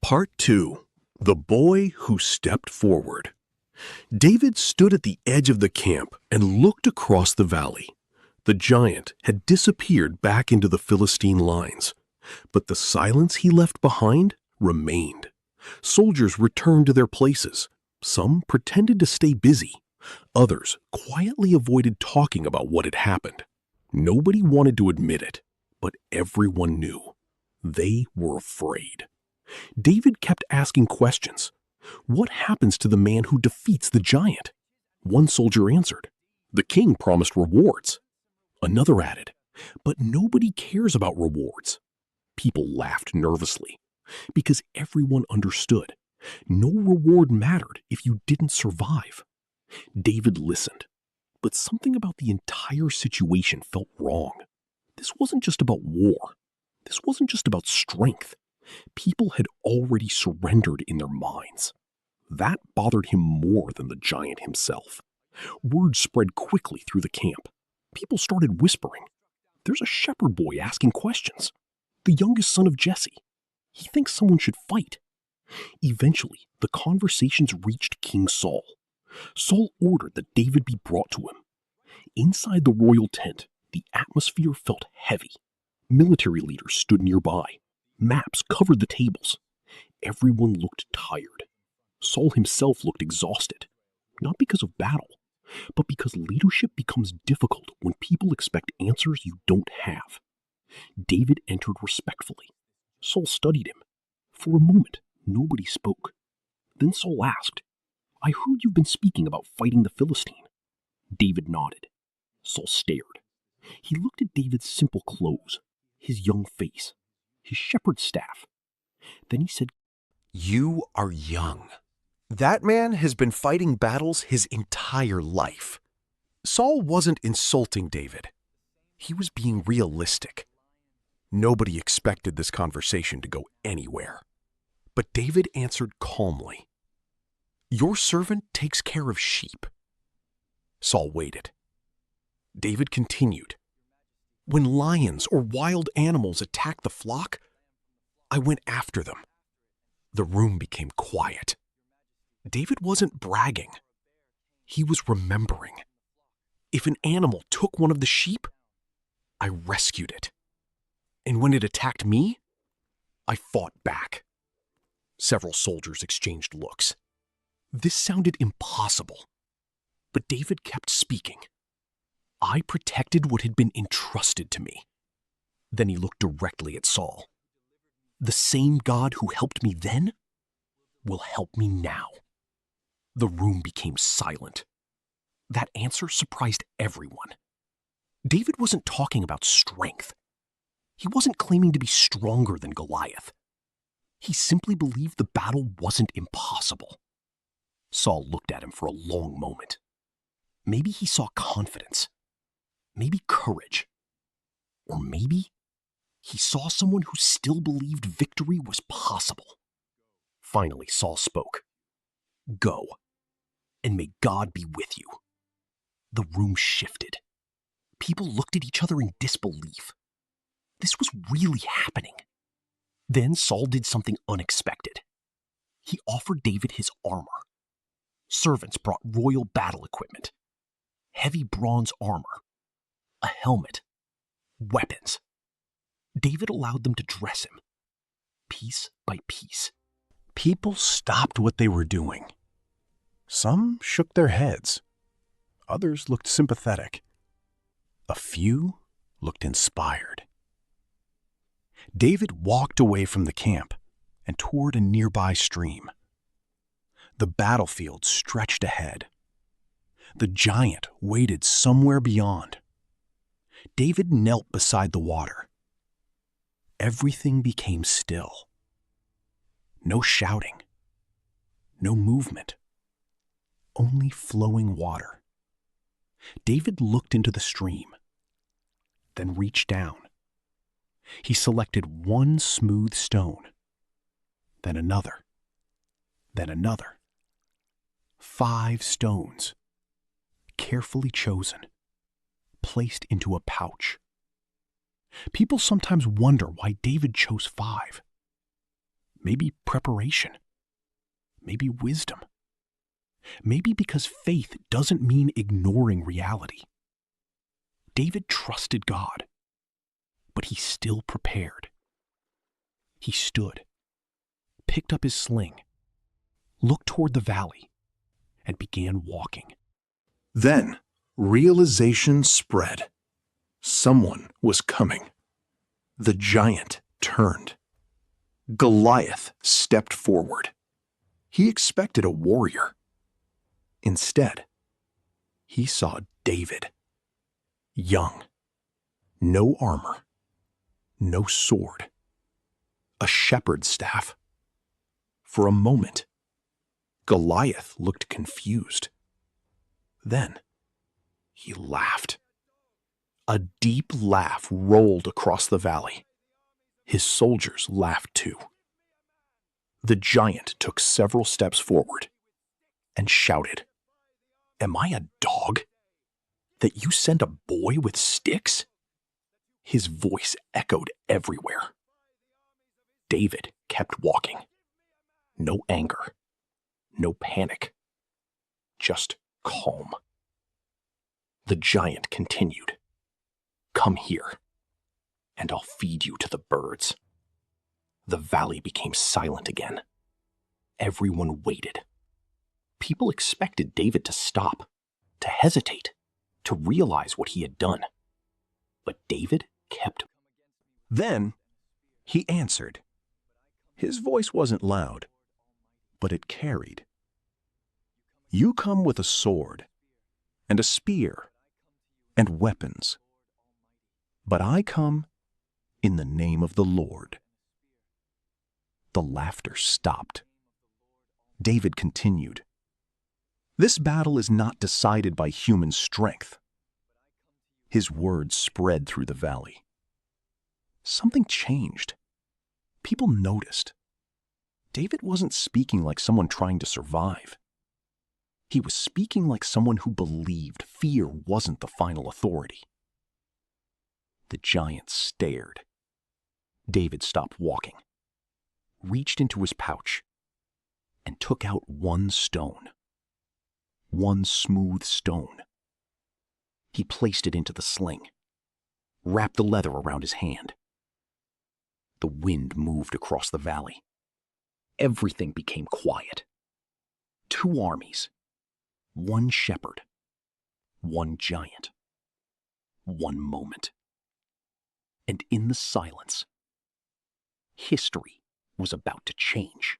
Part 2. The Boy Who Stepped Forward. David stood at the edge of the camp and looked across the valley. The giant had disappeared back into the Philistine lines, but the silence he left behind remained. Soldiers returned to their places. Some pretended to stay busy. Others quietly avoided talking about what had happened. Nobody wanted to admit it, but everyone knew. They were afraid. David kept asking questions. What happens to the man who defeats the giant? One soldier answered, "The king promised rewards." Another added, "But nobody cares about rewards." People laughed nervously because everyone understood. No reward mattered if you didn't survive. David listened, but something about the entire situation felt wrong. This wasn't just about war. This wasn't just about strength. People had already surrendered in their minds. That bothered him more than the giant himself. Word spread quickly through the camp. People started whispering. "There's a shepherd boy asking questions. The youngest son of Jesse. He thinks someone should fight." Eventually, the conversations reached King Saul. Saul ordered that David be brought to him. Inside the royal tent, the atmosphere felt heavy. Military leaders stood nearby. Maps covered the tables. Everyone looked tired. Saul himself looked exhausted, not because of battle, but because leadership becomes difficult when people expect answers you don't have. David entered respectfully. Saul studied him. For a moment, nobody spoke. Then Saul asked, "I heard you've been speaking about fighting the Philistine." David nodded. Saul stared. He looked at David's simple clothes, his young face, his shepherd's staff. Then he said, "You are young. That man has been fighting battles his entire life." Saul wasn't insulting David. He was being realistic. Nobody expected this conversation to go anywhere. But David answered calmly, "Your servant takes care of sheep." Saul waited. David continued, "When lions or wild animals attack the flock, I went after them." The room became quiet. David wasn't bragging. He was remembering. If an animal took one of the sheep, I rescued it. And when it attacked me, I fought back. Several soldiers exchanged looks. This sounded impossible. But David kept speaking. "I protected what had been entrusted to me." Then he looked directly at Saul. "The same God who helped me then will help me now." The room became silent. That answer surprised everyone. David wasn't talking about strength. He wasn't claiming to be stronger than Goliath. He simply believed the battle wasn't impossible. Saul looked at him for a long moment. Maybe he saw confidence. Maybe courage. Or maybe he saw someone who still believed victory was possible. Finally, Saul spoke. "Go, and may God be with you." The room shifted. People looked at each other in disbelief. This was really happening. Then Saul did something unexpected. He offered David his armor. Servants brought royal battle equipment. Heavy bronze armor. A helmet. Weapons. David allowed them to dress him. Piece by piece. People stopped what they were doing. Some shook their heads. Others looked sympathetic. A few looked inspired. David walked away from the camp and toward a nearby stream. The battlefield stretched ahead. The giant waited somewhere beyond. David knelt beside the water. Everything became still. No shouting. No movement. Only flowing water. David looked into the stream, then reached down. He selected one smooth stone, then another, then another. 5 stones, carefully chosen, placed into a pouch. People sometimes wonder why David chose 5. maybe preparation, maybe wisdom. Maybe because faith doesn't mean ignoring reality. David trusted God, but he still prepared. He stood, picked up his sling, looked toward the valley, and began walking. Then realization spread. Someone was coming. The giant turned. Goliath stepped forward. He expected a warrior. Instead, he saw David. Young. No armor. No sword. A shepherd's staff. For a moment, Goliath looked confused. Then, he laughed. A deep laugh rolled across the valley. His soldiers laughed too. The giant took several steps forward and shouted, "Am I a dog? That you sent a boy with sticks?" His voice echoed everywhere. David kept walking. No anger, no panic, just calm. The giant continued, "Come here, and I'll feed you to the birds." The valley became silent again. Everyone waited. People expected David to stop, to hesitate, to realize what he had done. But David kept. Then he answered. His voice wasn't loud, but it carried. "You come with a sword and a spear and weapons, but I come in the name of the Lord." The laughter stopped. David continued, "This battle is not decided by human strength." His words spread through the valley. Something changed. People noticed. David wasn't speaking like someone trying to survive. He was speaking like someone who believed fear wasn't the final authority. The giant stared. David stopped walking, reached into his pouch, and took out one stone. One smooth stone. He placed it into the sling, wrapped the leather around his hand. The wind moved across the valley. Everything became quiet. Two armies, one shepherd, one giant, one moment. And in the silence, history was about to change.